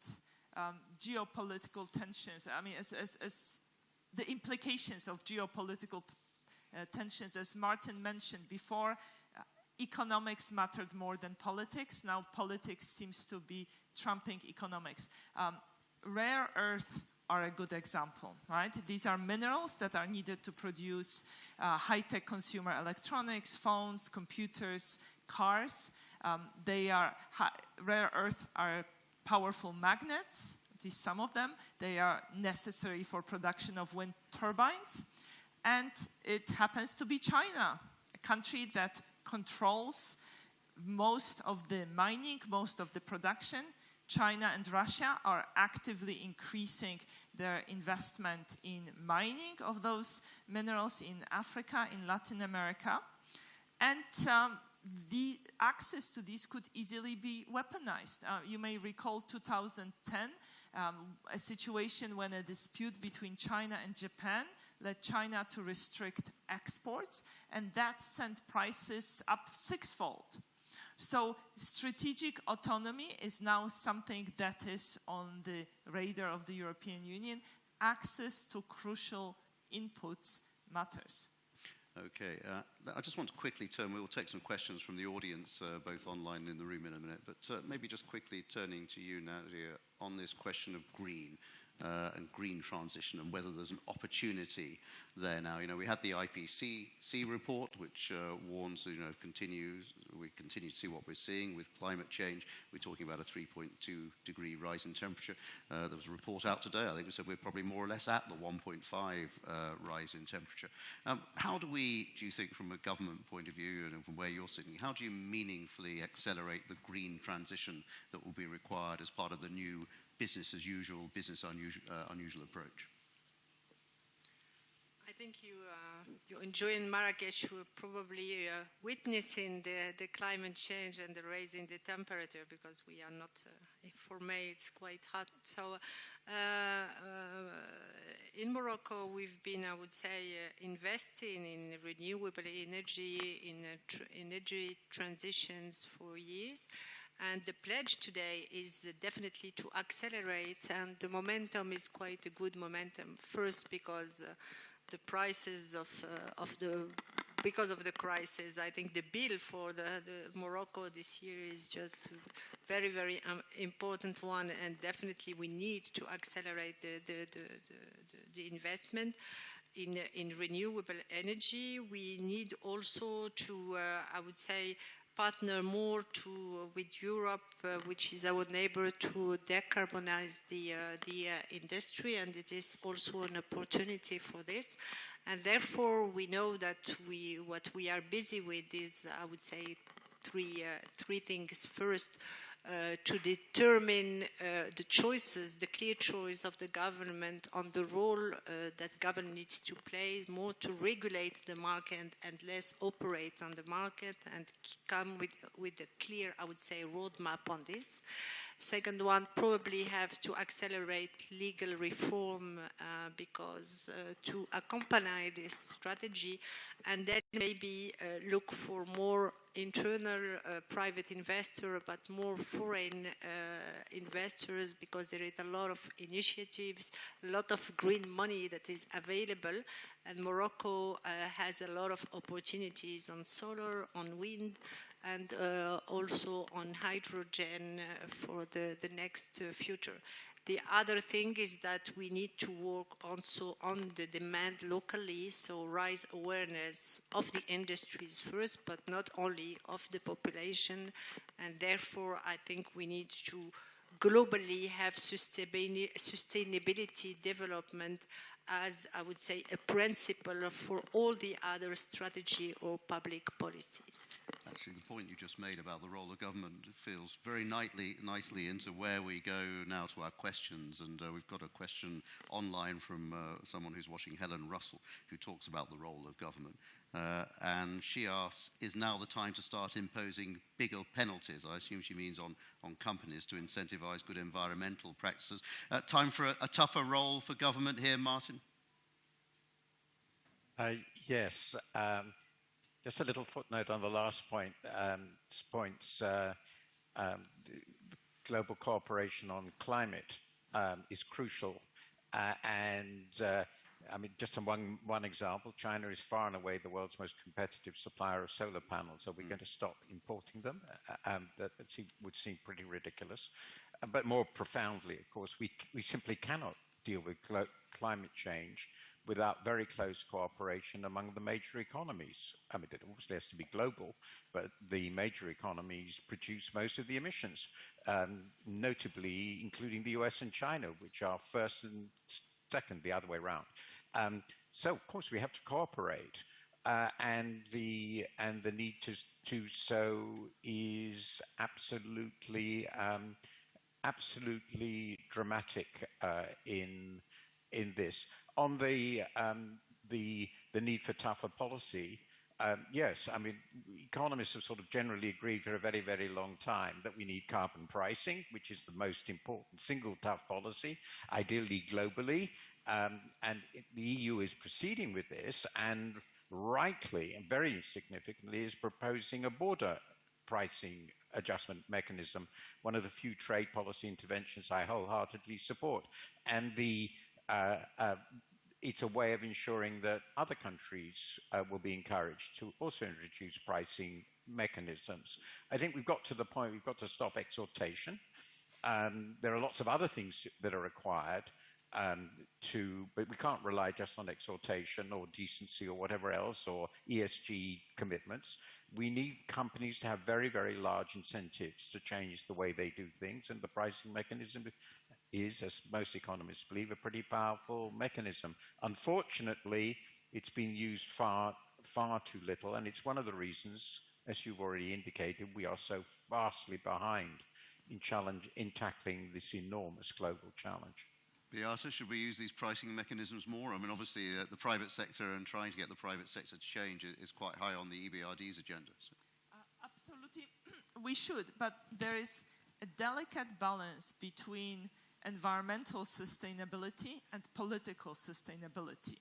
geopolitical tensions. I mean, as the implications of geopolitical tensions, as Martin mentioned before, economics mattered more than politics. Now politics seems to be trumping economics. Rare earths are a good example, right? These are minerals that are needed to produce high-tech consumer electronics, phones, computers, cars. Rare earths are powerful magnets, at least some of them. They are necessary for production of wind turbines. And it happens to be China, a country that controls most of the mining, most of the production. China and Russia are actively increasing their investment in mining of those minerals in Africa, in Latin America. And the access to these could easily be weaponized. You may recall 2010, a situation when a dispute between China and Japan led China to restrict exports, and that sent prices up sixfold. So strategic autonomy is now something that is on the radar of the European Union. Access to crucial inputs matters. Okay, I just want to quickly turn, we will take some questions from the audience, both online and in the room in a minute, but maybe just quickly turning to you, Nadia, on this question of green. And green transition and whether there's an opportunity there now. You know, we had the IPCC report, which warns, you know, we continue to see what we're seeing with climate change. We're talking about a 3.2 degree rise in temperature. There was a report out today, I think it said we're probably more or less at the 1.5 rise in temperature. How do you think from a government point of view and from where you're sitting, how do you meaningfully accelerate the green transition that will be required as part of the new business as usual, business unusual approach? I think you enjoy in Marrakesh, you're probably witnessing the climate change and the rise in the temperature, because we are not, for May it's quite hot. So in Morocco we've been, I would say, investing in renewable energy, in energy transitions for years. And the pledge today is definitely to accelerate, and the momentum is quite a good momentum. First, because the prices because of the crisis, I think the bill for the Morocco this year is just very, very important one, and definitely we need to accelerate the investment in renewable energy. We need also to, I would say, partner more with Europe, which is our neighbor, to decarbonize the industry, and it is also an opportunity for this. And therefore, we know that what we are busy with is, I would say, three things. First, to determine the choices, the clear choice of the government on the role that government needs to play, more to regulate the market and less operate on the market, and come with a clear, I would say, roadmap on this. Second one, probably have to accelerate legal reform because to accompany this strategy, and then maybe look for more internal private investor, but more foreign investors, because there is a lot of initiatives, a lot of green money that is available, and Morocco has a lot of opportunities on solar, on wind, and also on hydrogen for the next future. The other thing is that we need to work also on the demand locally, so raise awareness of the industries first, but not only of the population. And therefore, I think we need to globally have sustainability development as, I would say, a principle for all the other strategy or public policies. Actually, the point you just made about the role of government feels very nicely into where we go now to our questions. And we've got a question online from someone who's watching, Helen Russell, who talks about the role of government. And she asks, is now the time to start imposing bigger penalties? I assume she means on companies to incentivize good environmental practices. Time for a tougher role for government here, Martin? Yes. Just a little footnote on the last point. Global cooperation on climate is crucial. I mean, just one example, China is far and away the world's most competitive supplier of solar panels. Are we going to stop importing them? That would seem pretty ridiculous. But more profoundly, of course, we simply cannot deal with climate change without very close cooperation among the major economies. I mean, it obviously has to be global, but the major economies produce most of the emissions, notably including the US and China, which are first and second, the other way around. So, of course, we have to cooperate. And the need to do so is absolutely dramatic in this. On the need for tougher policy, yes, I mean, economists have sort of generally agreed for a very, very long time that we need carbon pricing, which is the most important single tough policy, ideally globally. And the EU is proceeding with this, and rightly and very significantly is proposing a border pricing adjustment mechanism, one of the few trade policy interventions I wholeheartedly support. And it's a way of ensuring that other countries will be encouraged to also introduce pricing mechanisms. I think we've got to the point, we've got to stop exhortation. There are lots of other things that are required, but we can't rely just on exhortation or decency or whatever else, or ESG commitments. We need companies to have very, very large incentives to change the way they do things, and the pricing mechanism is, as most economists believe, a pretty powerful mechanism. Unfortunately, it's been used far, far too little, and it's one of the reasons, as you've already indicated, we are so vastly behind in tackling this enormous global challenge. Beata, should we use these pricing mechanisms more? I mean, obviously, the private sector and trying to get the private sector to change is quite high on the EBRD's agenda. So. Absolutely, we should, but there is a delicate balance between environmental sustainability and political sustainability.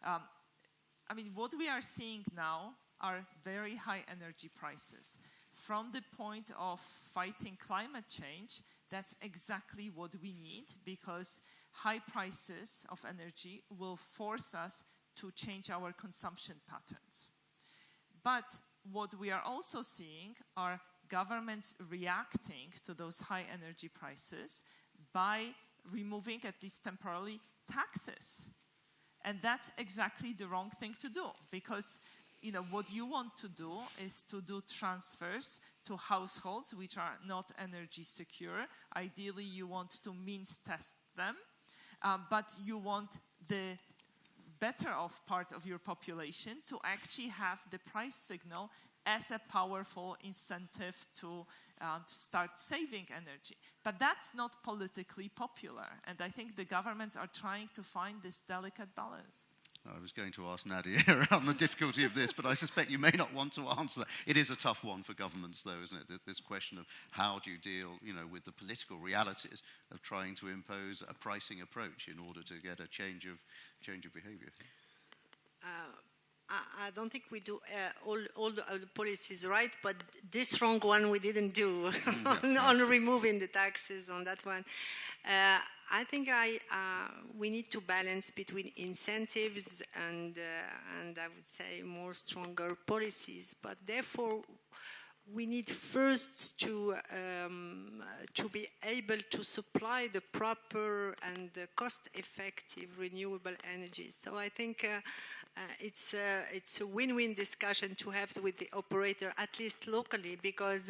I mean, what we are seeing now are very high energy prices. From the point of fighting climate change, that's exactly what we need, because high prices of energy will force us to change our consumption patterns. But what we are also seeing are governments reacting to those high energy prices by removing, at least temporarily, taxes. And that's exactly the wrong thing to do, because what you want to do is to do transfers to households which are not energy secure. Ideally, you want to means test them, but you want the better off part of your population to actually have the price signal as a powerful incentive to start saving energy. But that's not politically popular, and I think the governments are trying to find this delicate balance. I was going to ask Nadia around the difficulty of this, but I suspect you may not want to answer that. It is a tough one for governments, though, isn't it? This question of how do you deal, with the political realities of trying to impose a pricing approach in order to get a change of behaviour. I don't think we do all the policies right, but this wrong one we didn't do on removing the taxes on that one. I think we need to balance between incentives and I would say more stronger policies, but therefore we need first to be able to supply the proper and cost-effective renewable energy. So I think it's a win-win discussion to have with the operator, at least locally, because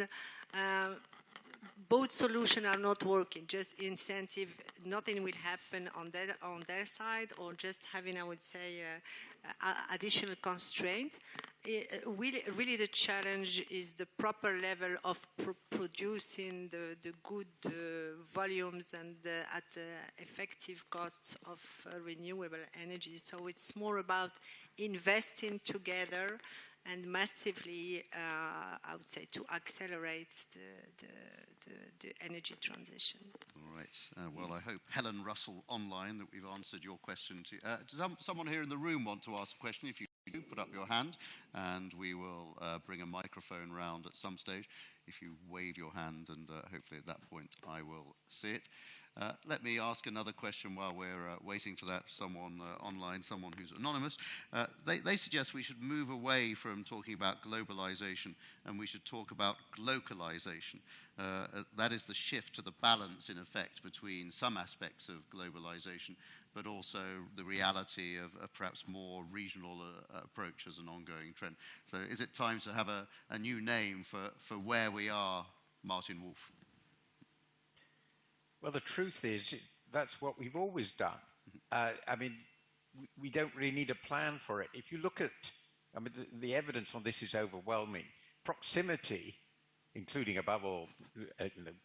both solutions are not working. Just incentive, nothing will happen on their side, or just having, I would say, additional constraint. Really the challenge is the proper level of producing the good volumes and at effective costs of renewable energy. So it's more about investing together and massively, I would say, to accelerate the energy transition. All right. Well, I hope Helen Russell online that we've answered your question. Does someone here in the room want to ask a question? If you do, put up your hand, and we will bring a microphone round at some stage. If you wave your hand, and hopefully at that point I will see it. Let me ask another question while we're waiting for that. Someone online, someone who's anonymous. They suggest we should move away from talking about globalization and we should talk about localization. That is the shift to the balance, in effect, between some aspects of globalization but also the reality of perhaps more regional approach as an ongoing trend. So is it time to have a new name for where we are, Martin Wolf? Well, the truth is, that's what we've always done. I mean, we don't really need a plan for it. If you look at, I mean, the evidence on this is overwhelming. Proximity, including above all,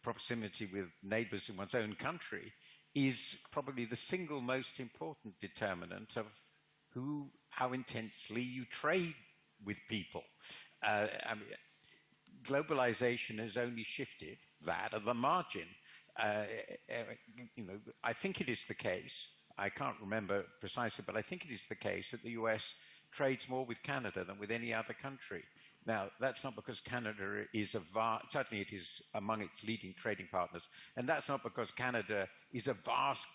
proximity with neighbors in one's own country, is probably the single most important determinant of how intensely you trade with people. I mean, globalization has only shifted that at the margin. I think it is the case, I can't remember precisely, but I think it is the case that the US trades more with Canada than with any other country. Now, that's not because Canada is certainly it is among its leading trading partners, and that's not because Canada is a vast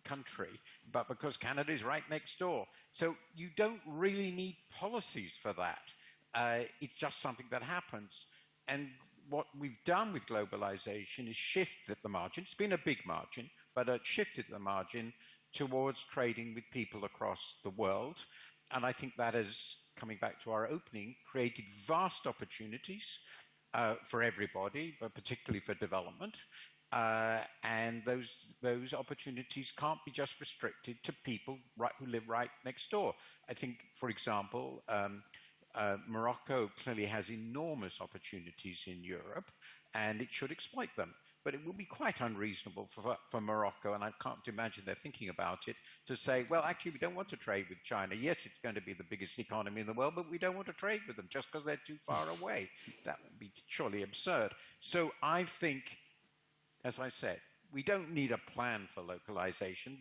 country, but because Canada is right next door. So you don't really need policies for that. It's just something that happens. And what we've done with globalization is shift at the margin. It's been a big margin, but it shifted the margin towards trading with people across the world. And I think that has, coming back to our opening, created vast opportunities for everybody, but particularly for development. And those opportunities can't be just restricted to people who live right next door. I think, for example, Morocco clearly has enormous opportunities in Europe, and it should exploit them. But it will be quite unreasonable for Morocco, and I can't imagine they're thinking about it, to say, well, actually, we don't want to trade with China. Yes, it's going to be the biggest economy in the world, but we don't want to trade with them just because they're too far away. That would be surely absurd. So I think, as I said, we don't need a plan for localization.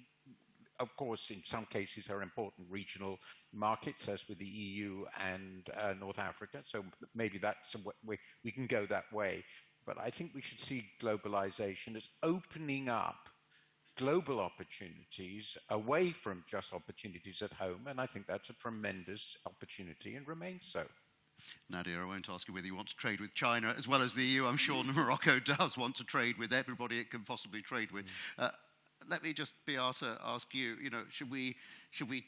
Of course, in some cases, there are important regional markets, as with the EU and North Africa. So maybe that's we can go that way. But I think we should see globalization as opening up global opportunities away from just opportunities at home. And I think that's a tremendous opportunity and remains so. Nadia, I won't ask you whether you want to trade with China as well as the EU. I'm sure Morocco does want to trade with everybody it can possibly trade with. Let me just, Beata, ask you, should we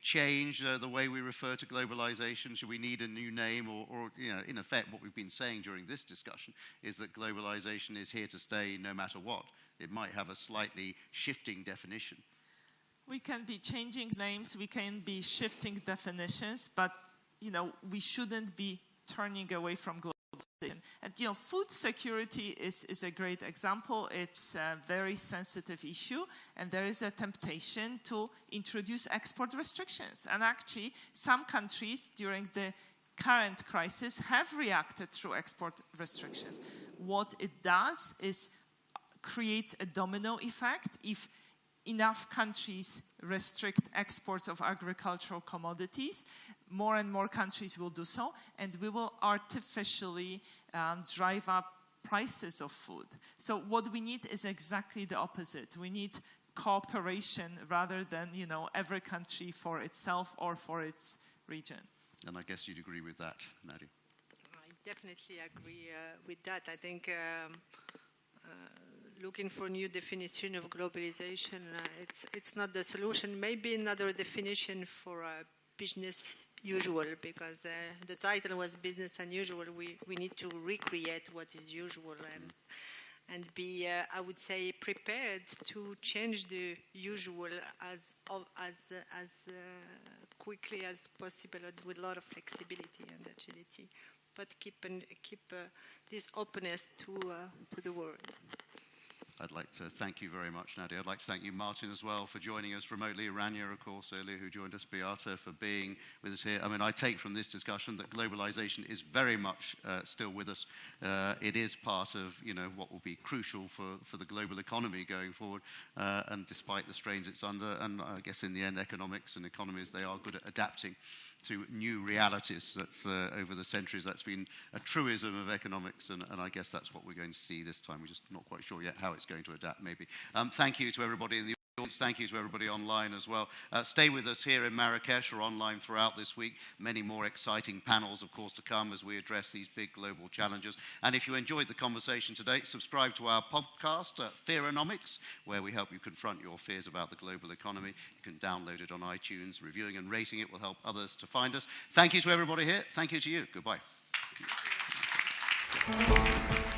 change the way we refer to globalization? Should we need a new name? Or in effect, what we've been saying during this discussion is that globalization is here to stay no matter what. It might have a slightly shifting definition. We can be changing names, we can be shifting definitions, but, we shouldn't be turning away from globalization. And, food security is a great example. It's a very sensitive issue, and there is a temptation to introduce export restrictions. And actually, some countries during the current crisis have reacted through export restrictions. What it does is creates a domino effect. If enough countries restrict exports of agricultural commodities, more and more countries will do so, and we will artificially drive up prices of food. So what we need is exactly the opposite. We need cooperation rather than, every country for itself or for its region. And I guess you'd agree with that, Nadia. I definitely agree with that. I think looking for a new definition of globalization, it's not the solution. Maybe another definition for business usual, because the title was business unusual. We need to recreate what is usual and be, I would say, prepared to change the usual as quickly as possible with a lot of flexibility and agility, but keep this openness to the world. I'd like to thank you very much, Nadia. I'd like to thank you, Martin, as well, for joining us remotely. Rania, of course, earlier, who joined us. Beata, for being with us here. I mean, I take from this discussion that globalization is very much still with us. It is part of, what will be crucial for the global economy going forward. And despite the strains it's under, and I guess in the end, economics and economies, they are good at adapting to new realities. That's over the centuries, that's been a truism of economics, and I guess that's what we're going to see this time. We're just not quite sure yet how it's going to adapt, maybe. Thank you to everybody in the Thank you to everybody online as well. Stay with us here in Marrakesh or online throughout this week. Many more exciting panels, of course, to come as we address these big global challenges. And if you enjoyed the conversation today, subscribe to our podcast, Fearonomics, where we help you confront your fears about the global economy. You can download it on iTunes. Reviewing and rating it will help others to find us. Thank you to everybody here. Thank you to you. Goodbye. Thank you.